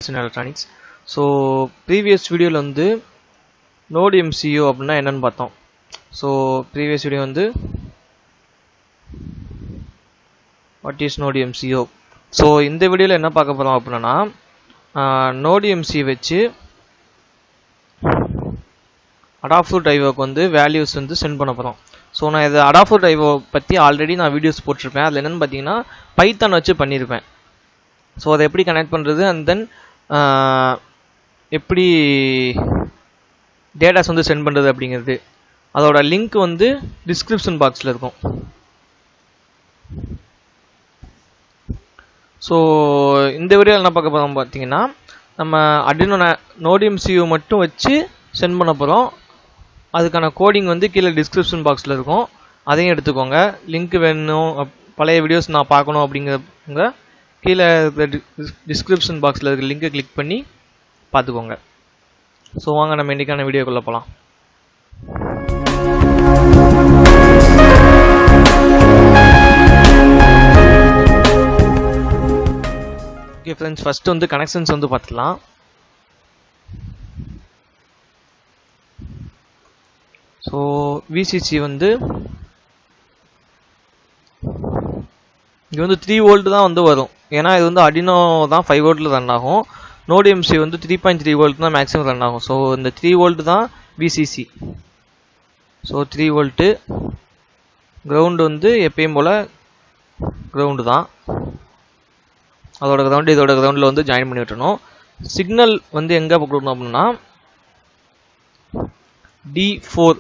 electronics. So previous video la vandu Nodemcu appadina enna nu paathom. So previous video vandu what is Nodemcu. So இந்த வீடியோல என்ன பார்க்க போறோம் அப்படினா Nodemcu வெச்சு adafruit IOக்கு வந்து values வந்து சென்ட் பண்ண போறோம். So நான் இது adafruit IO பத்தி ஆல்ரெடி நான் வீடியோஸ் போட்டுருப்பேன். அதுல என்னன்னு பாத்தீங்கன்னா பைத்தான் வச்சு பண்ணிருப்பேன். So அதை எப்படி கனெக்ட் பண்றது and then எப்படி டேட்டாஸ் வந்து சென்ட் பண்றது அப்படிங்கிறது அதோட லிங்க் வந்து டிஸ்கிரிப்ஷன் பாக்ஸ்ல இருக்கும். ஸோ இந்த வீடியோவில் என்ன பார்க்க போகிறோம் பார்த்தீங்கன்னா நம்ம Arduino Nodemcu மட்டும் வச்சு சென்ட் பண்ண போகிறோம். அதுக்கான கோடிங் வந்து கீழே டிஸ்கிரிப்ஷன் பாக்ஸில் இருக்கும், அதையும் எடுத்துக்கோங்க. லிங்க் வேணும், பழைய வீடியோஸ் நான் பார்க்கணும் அப்படிங்கிறவங்க கீழே டிஸ்கிரிப்ஷன் பாக்ஸில் இருக்கிற லிங்கை கிளிக் பண்ணி பார்த்துக்கோங்க. ஸோ வாங்க நம்ம இன்றைக்கான வீடியோக்குள்ளே போகலாம். ஓகே ஃப்ரெண்ட்ஸ், ஃபஸ்ட்டு வந்து கனெக்ஷன்ஸ் வந்து பார்த்துக்கலாம். ஸோ விசிசி வந்து இது வந்து 3 வோல்ட் தான் வந்து வரும். ஏன்னா இது வந்து Arduino தான் 5 வோல்ட்டில் ரன் ஆகும். Nodemcu வந்து 3.3 வோல்ட் தான் மேக்ஸிமம் ரன் ஆகும். ஸோ இந்த 3 வோல்ட் தான் விசிசி. ஸோ 3 வோல்ட்டு கிரவுண்டு வந்து எப்பயும் போல் கிரவுண்டு தான். அதோட கிரவுண்டு இதோட கிரவுண்டில் வந்து ஜாயின் பண்ணி விட்டணும். சிக்னல் வந்து எங்கே கொடுக்கணும் அப்படின்னா D4.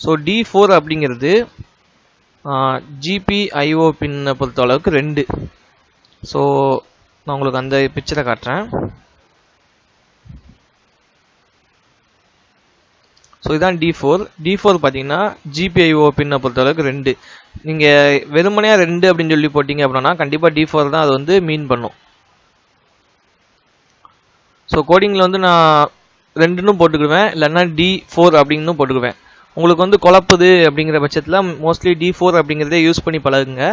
ஸோ D4 அப்படிங்கிறது GPIO பின்னை பொறுத்த அளவுக்கு 2. ஸோ நான் உங்களுக்கு அந்த பிக்சரை காட்டுறேன். ஸோ இதுதான் D4. D4 பார்த்தீங்கன்னா GPIO பின்னை பொறுத்த அளவுக்கு 2. நீங்கள் வெறுமனையாக 2 அப்படின்னு சொல்லி போட்டிங்க அப்படின்னா கண்டிப்பாக D4 தான் அது வந்து மீன் பண்ணும். ஸோ கோடிங்கில் வந்து நான் 2ன்னு போட்டுக்குவேன், இல்லைன்னா D4 அப்படின்னு போட்டுக்குவேன். உங்களுக்கு வந்து குழப்புது அப்படிங்கிற பட்சத்தில் மோஸ்ட்லி D4 அப்படிங்கிறதே யூஸ் பண்ணி பழகுங்க.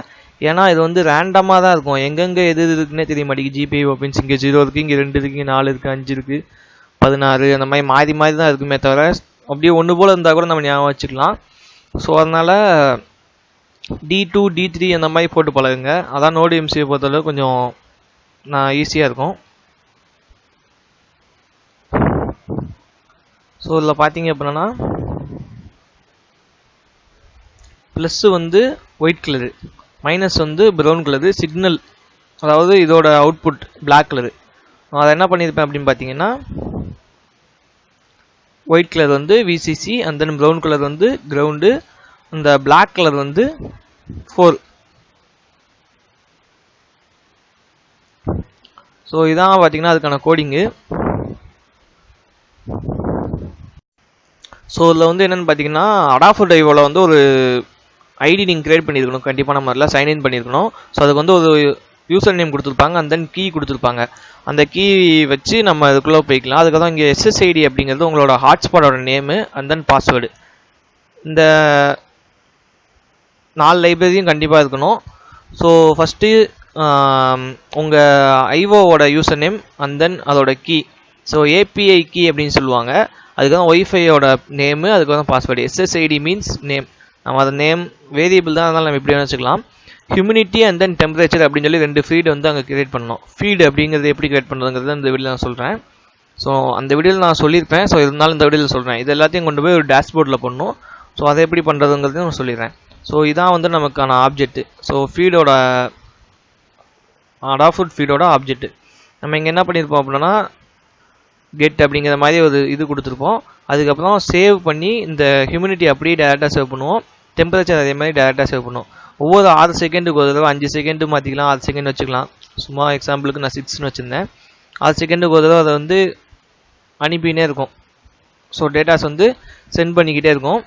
ஏன்னா இது வந்து ரேண்டமாக தான் இருக்கும், எங்கெங்கே எது இருக்குன்னே தெரிய மாட்டேங்குது. GPIO பின்ஸ் இங்கே 0 இருக்குது, இங்கே 2 இருக்குது, 4 இருக்குது, 5 இருக்குது, 16 அந்த மாதிரி மாறி மாறி தான் இருக்குமே தவிர அப்படியே ஒன்று போல் இருந்தால் கூட நம்ம ஞாபகம் வச்சுக்கலாம். ஸோ அதனால் D2 D3 அந்த மாதிரி போட்டு பழகுங்க. அதான் Nodemcu பொறுத்தளவு கொஞ்சம் ஈஸியாக இருக்கும். ஸோ இதில் பார்த்தீங்க அப்படின்னா ப்ளஸ் வந்து ஒயிட் கலரு, மைனஸ் வந்து ப்ரௌன் கலரு, சிக்னல் அதாவது இதோட அவுட்புட் பிளாக் கலரு. அதை என்ன பண்ணியிருப்பேன் அப்படின்னு பார்த்தீங்கன்னா ஒயிட் கலர் வந்து விசிசி, அண்ட் தென் ப்ரௌன் கலர் வந்து கிரவுண்டு, அந்த பிளாக் கலர் வந்து 4. ஸோ இதான் பார்த்தீங்கன்னா அதுக்கான கோடிங்கு. ஸோ இதில் வந்து என்னென்னு பார்த்தீங்கன்னா adafruit IOவில் வந்து ஒரு ஐடி நீங்கள் கிரியேட் பண்ணியிருக்கணும், கண்டிப்பாக நம்ம அதில் சைன்இன் பண்ணியிருக்கணும். ஸோ அதுக்கு வந்து ஒரு யூசர் நேம் கொடுத்துருப்பாங்க, அண்ட் தென் கீ கொடுத்துருப்பாங்க. அந்த கீ வச்சு நம்ம அதுக்குள்ளே போய்க்கலாம். அதுக்கு தான் இங்கே SSID அப்படிங்கிறது உங்களோட ஹாட்ஸ்பாட்டோட நேமு அண்ட் தென் பாஸ்வேர்டு. இந்த 4 லைப்ரரியும் கண்டிப்பாக இருக்கணும். ஸோ ஃபஸ்ட்டு உங்கள் ஐஓவோட யூசர் நேம் அண்ட் தென் அதோட கீ. ஸோ API கீ அப்படின்னு சொல்லுவாங்க. அதுக்கு தான் ஒய்ஃபையோட நேமு, அதுக்கு தான் பாஸ்வேர்டு. SSID means name. நம்ம அதை நேம் வேரியபிள் தான், அதனால் நம்ம இப்படி வச்சுக்கலாம். ஹியூமிடிட்டி அண்ட் தென் டெம்பரேச்சர் அப்படின்னு சொல்லி 2 ஃபீடு வந்து அங்கே கிரியேட் பண்ணணும். ஃபீடு அப்படிங்கிறது எப்படி கிரியேட் பண்ணுறதுங்கிறது இந்த வீடியோவில் நான் சொல்கிறேன். ஸோ அந்த வீடியோவில் நான் சொல்லியிருப்பேன். ஸோ இருந்தாலும் இந்த வீடியோவில் சொல்கிறேன். இது எல்லாத்தையும் கொண்டு போய் ஒரு டேஷ்போர்டில் பண்ணணும். ஸோ அதை எப்படி பண்ணுறதுங்கிறதையும் நான் சொல்லிடுறேன். ஸோ இதான் வந்து நமக்கான ஆப்ஜெக்ட்டு. ஸோ ஃபீடோட adafruit ஃபீடோட ஆப்ஜெக்ட்டு நம்ம இங்கே என்ன பண்ணியிருப்போம் அப்படின்னா கெட் அப்படிங்கிற மாதிரி ஒரு இது கொடுத்துருப்போம். அதுக்கப்புறம் சேவ் பண்ணி இந்த ஹியூமிடிட்டி அப்படியே டேரெக்டாக சேவ் பண்ணுவோம், டெம்பரேச்சர் அதே மாதிரி டேரெக்டாக சேவ் பண்ணுவோம். ஒவ்வொரு 6 செகண்டுக்கு ஒரு தடவை 5 செகண்டு மாற்றிக்கலாம், 6 செகண்ட் வச்சுக்கலாம். சும்மா எக்ஸாம்பிளுக்கு நான் 6ன்னு வச்சுருந்தேன். 6 செகண்டுக்கு ஒரு தடவை அதை வந்து அனுப்பினே இருக்கும். ஸோ டேட்டாஸ் வந்து சென்ட் பண்ணிக்கிட்டே இருக்கும்.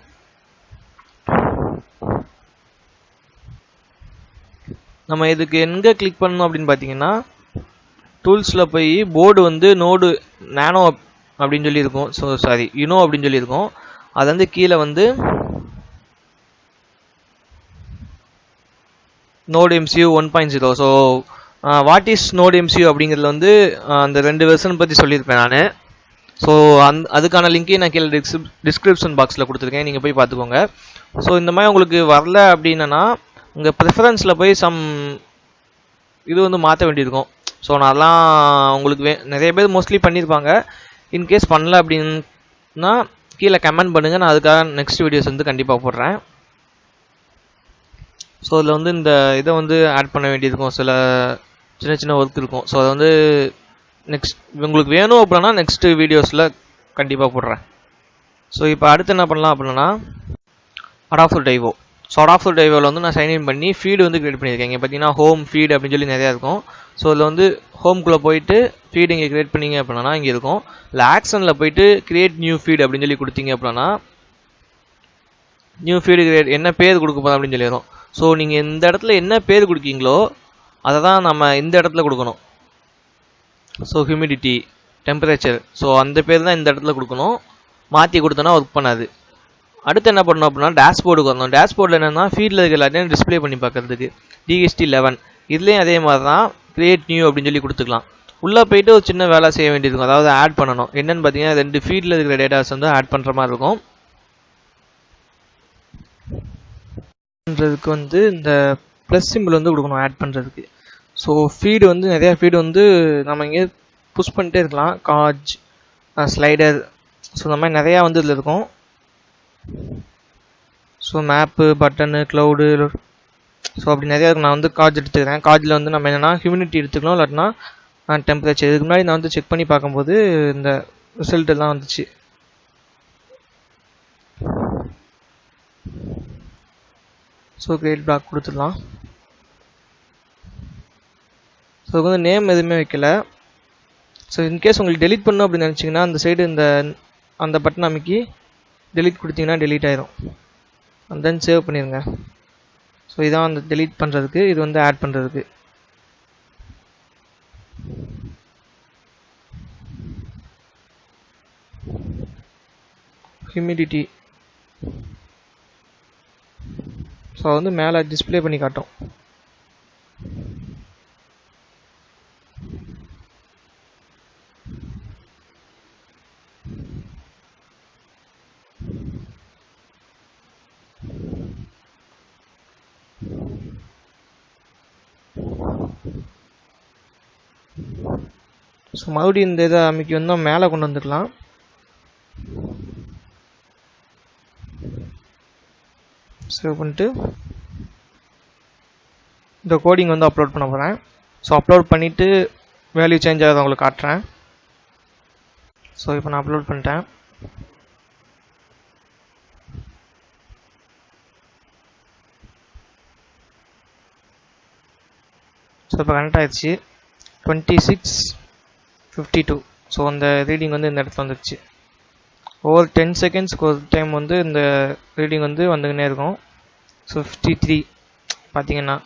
நம்ம இதுக்கு எங்கே கிளிக் பண்ணணும் அப்படின்னு பார்த்தீங்கன்னா டூல்ஸில் போய் போர்டு வந்து நானோ அப்படின்னு சொல்லியிருக்கோம். ஸோ சாரி யூனோ அப்படின்னு சொல்லியிருக்கோம். அது வந்து கீழே வந்து Nodemcu 1.0. So what is Nodemcu அப்படிங்கிறதுல வந்து அந்த 2 வெர்ஷன் பற்றி சொல்லியிருப்பேன் நான். ஸோ அதுக்கான லிங்க்கையும் நான் கீழே டிஸ்கிரிப்ஷன் பாக்ஸில் கொடுத்துருக்கேன், நீங்கள் போய் பார்த்துக்கோங்க. ஸோ இந்த மாதிரி உங்களுக்கு வரல அப்படின்னா உங்கள் ப்ரிஃபரன்ஸில் போய் இது வந்து மாற்ற வேண்டியிருக்கும். ஸோ நான் அதெல்லாம் உங்களுக்கு நிறைய பேர் மோஸ்ட்லி பண்ணியிருப்பாங்க. இன்கேஸ் பண்ணல அப்படின்னா கீழே கமெண்ட் பண்ணுங்கள், நான் அதுக்காக நெக்ஸ்ட் வீடியோஸ் வந்து கண்டிப்பாக போடுறேன். ஸோ அதில் வந்து இந்த இதை வந்து ஆட் பண்ண வேண்டியிருக்கும், சில சின்ன சின்ன ஒர்க் இருக்கும். ஸோ அதை வந்து நெக்ஸ்ட் உங்களுக்கு வேணும் அப்படின்னா நெக்ஸ்ட் வீடியோஸில் கண்டிப்பாக போடுறேன். ஸோ இப்போ அடுத்து என்ன பண்ணலாம் அப்படின்னா adafruit IO. ஸோ adafruit IOவில் வந்து நான் சைன்இன் பண்ணி ஃபீடு வந்து கிரியேட் பண்ணியிருக்கேன். இங்கே பார்த்தீங்கன்னா ஹோம் ஃபீடு அப்படின்னு சொல்லி நிறையா இருக்கும். ஸோ இதில் வந்து ஹோம்குள்ளே போயிட்டு ஃபீடு இங்கே கிரியேட் பண்ணிங்க அப்படின்னா இங்கே இருக்கும். இல்லை ஆக்ஷனில் போயிட்டு கிரியேட் நியூ ஃபீடு அப்படின்னு சொல்லி கொடுத்தீங்க அப்படின்னா நியூ ஃபீடு கிரியேட் என்ன பேர் கொடுக்க போதும் அப்படின்னு சொல்லிடும். ஸோ நீங்கள் இந்த இடத்துல என்ன பேர் கொடுக்கீங்களோ அதை தான் நம்ம இந்த இடத்துல கொடுக்கணும். ஸோ ஹியூமிடிட்டி, டெம்பரேச்சர், ஸோ அந்த பேர் தான் இந்த இடத்துல கொடுக்கணும். மாற்றி கொடுத்தோன்னா ஒர்க் பண்ணாது. அடுத்து என்ன பண்ணணும் அப்படின்னா டேஷ்போர்டுக்கு வரணும். டேஷ்போர்டில் என்னென்னா ஃபீல்டில் இருக்க எல்லாத்தையும் டிஸ்பிளே பண்ணி பார்க்கறதுக்கு DHT11 இதுலேயும் அதே மாதிரி தான் கிரியேட் நியூ அப்படின்னு சொல்லி கொடுத்துக்கலாம். உள்ளே போயிட்டு ஒரு சின்ன வேலை செய்ய வேண்டியிருக்கும், அதாவது ஆட் பண்ணணும். என்னென்னு பார்த்தீங்கன்னா 2 ஃபீல்டில் இருக்கிற டேட்டாஸ் வந்து ஆட் பண்ணுற மாதிரி இருக்கும். பண்ணுறதுக்கு வந்து இந்த ப்ளஸ் சிம்பிள் வந்து கொடுக்கணும் ஆட் பண்ணுறதுக்கு. ஸோ ஃபீடு வந்து நிறையா ஃபீடு வந்து நம்ம இங்கே புஷ் பண்ணிட்டே இருக்கலாம். காஜ், ஸ்லைடர், ஸோ இந்த மாதிரி நிறையா வந்து இதில் இருக்கும். So map, button, cloud, so அப்படி நிறையா இருக்கும். நான் வந்து காஜ் எடுத்துக்கிறேன். காஜில் வந்து நம்ம என்னென்னா ஹியூமிடிட்டி எடுத்துக்கலாம், இல்லாட்டினா டெம்பரேச்சர். இதுக்கு முன்னாடி நான் வந்து செக் பண்ணி பார்க்கும்போது இந்த ரிசல்ட் எல்லாம் வந்துச்சு. ஸோ கிரியேட் பிளாக் கொடுத்துடலாம். ஸோ வந்து நேம் எதுவுமே வைக்கல. ஸோ இன்கேஸ் உங்களுக்கு டெலிட் பண்ணணும் அப்படின்னு நினச்சிங்கன்னா அந்த சைடு அந்த பட்டன் அமைக்கி டெலிட் கொடுத்தீங்கன்னா டெலிட் ஆயிரும். அண்ட் தென் சேவ் பண்ணிடுங்க. ஸோ இதான் அந்த டெலிட் பண்ணுறதுக்கு, இது வந்து ஆட் பண்ணுறதுக்கு. ஹியூமிடிட்டி, ஸோ வந்து மேலே டிஸ்பிளே பண்ணி காட்டும். ஸோ மறுபடியும் இந்த இதை அமைக்கி வந்தால் மேலே கொண்டு வந்துக்கலாம். சேவ் பண்ணிட்டு இந்த கோடிங் வந்து அப்லோட் பண்ண போகிறேன். ஸோ அப்லோட் பண்ணிவிட்டு வேல்யூ சேஞ்ச் ஆகிறத உங்களுக்கு காட்டுறேன். ஸோ இப்போ நான் அப்லோட் பண்ணிட்டேன். ஸோ இப்போ கனெக்ட் ஆகிடுச்சு. 26:52. ஸோ அந்த ரீடிங் வந்து இந்த இடத்துல வந்துடுச்சு. ஒவ்வொரு 10 செகண்ட்ஸ்க்கு ஒரு டைம் வந்து இந்த ரீடிங் வந்து வந்துக்கினே இருக்கும். ஸோ 53 பார்த்தீங்கன்னா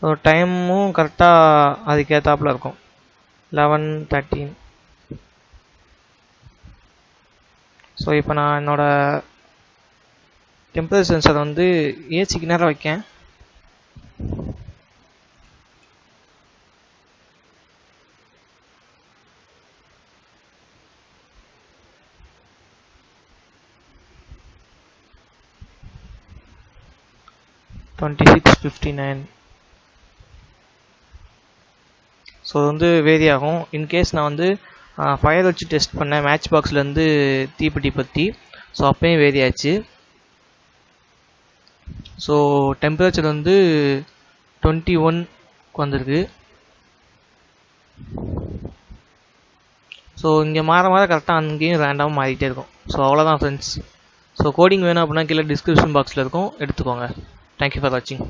ஸோ டைமும் கரெக்டாக அதுக்கேற்றாப்பில் இருக்கும். 11:13. ஸோ இப்போ நான் என்னோடய டெம்பரேச்சர் சென்சரை வந்து ஏசிக்கு நேரம் வைக்கேன். (26:59). ஸோ வந்து வேரி ஆகும். இன்கேஸ் நான் வந்து ஃபயர் வச்சு டெஸ்ட் பண்ணேன் மேட்ச் பாக்ஸ்லேருந்து தீப்பெட்டி பற்றி. ஸோ அப்போயும் வேரி ஆச்சு. ஸோ டெம்பரேச்சர் வந்து 21 வந்திருக்கு. ஸோ இங்கே மாற கரெக்டாக அங்கேயும் ரேண்டமாக மாறிட்டே இருக்கும். ஸோ அவ்வளோதான் ஃப்ரெண்ட்ஸ். ஸோ கோடிங் வேணும் அப்படின்னா கீழே டிஸ்கிரிப்ஷன் பாக்ஸில் இருக்கும், எடுத்துக்கோங்க. Thank you for watching.